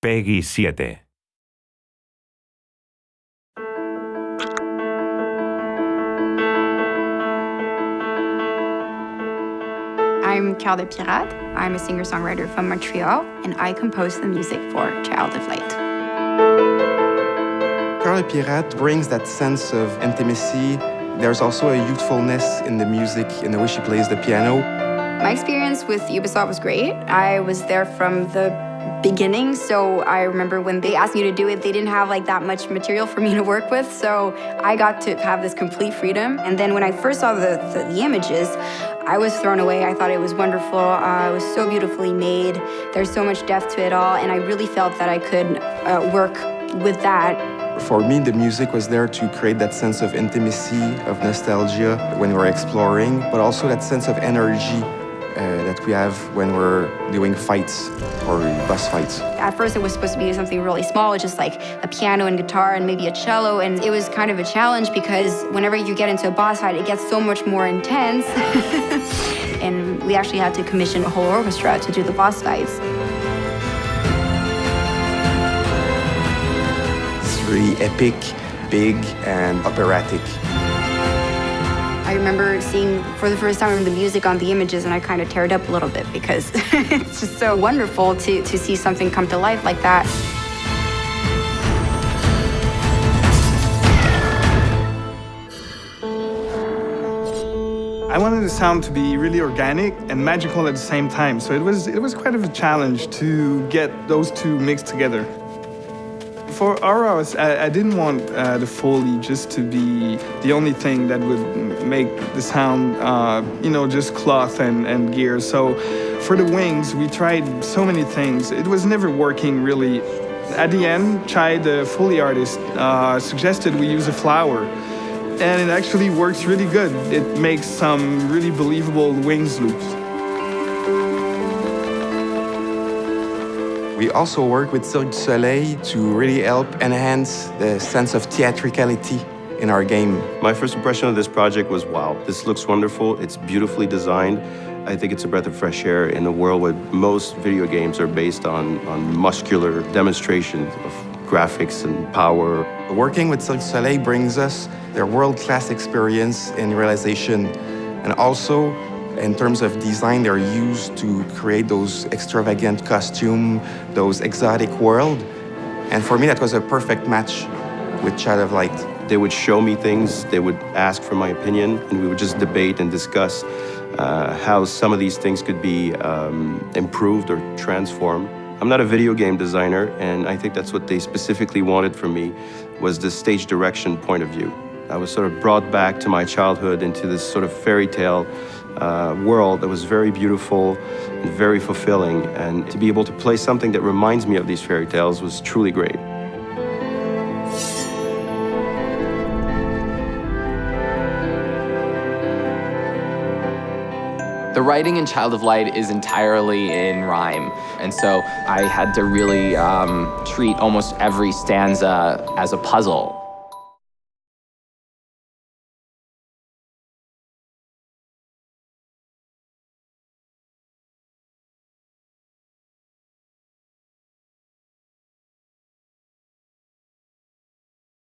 Peggy 7. I'm Carl de Pirate. I'm a singer-songwriter from Montreal, and I compose the music for Child of Light. Carl de Pirate brings that sense of intimacy. There's also a youthfulness in the music, in the way she plays the piano. My experience with Ubisoft was great. I was there from the beginning, so I remember when they asked me to do it, they didn't have that much material for me to work with, so I got to have this complete freedom. And then when I first saw the images, I was thrown away. I thought it was wonderful. It was so beautifully made. There's so much depth to it all, and I really felt that I could work with that. For me, the music was there to create that sense of intimacy, of nostalgia when we're exploring, but also that sense of energy that we have when we're doing fights or boss fights. At first, it was supposed to be something really small, just like a piano and guitar and maybe a cello, and it was kind of a challenge because whenever you get into a boss fight, it gets so much more intense. And we actually had to commission a whole orchestra to do the boss fights. It's really epic, big, and operatic. I remember seeing for the first time the music on the images, and I kind of teared up a little bit because it's just so wonderful to see something come to life like that. I wanted the sound to be really organic and magical at the same time, so it was quite of a challenge to get those two mixed together. For Aura, I didn't want the Foley just to be the only thing that would make the sound, just cloth and gear. So for the wings, we tried so many things. It was never working really. At the end, Chai, the Foley artist, suggested we use a flower. And it actually works really good. It makes some really believable wings loops. We also work with Cirque du Soleil to really help enhance the sense of theatricality in our game. My first impression of this project was, wow, this looks wonderful. It's beautifully designed. I think it's a breath of fresh air in a world where most video games are based on muscular demonstrations of graphics and power. Working with Cirque du Soleil brings us their world-class experience in realization, and also in terms of design, they're used to create those extravagant costumes, those exotic world. And for me, that was a perfect match with Child of Light. They would show me things, they would ask for my opinion, and we would just debate and discuss how some of these things could be improved or transformed. I'm not a video game designer, and I think that's what they specifically wanted from me, was the stage direction point of view. I was sort of brought back to my childhood into this sort of fairy tale world that was very beautiful and very fulfilling. And to be able to play something that reminds me of these fairy tales was truly great. The writing in Child of Light is entirely in rhyme, and so I had to really treat almost every stanza as a puzzle.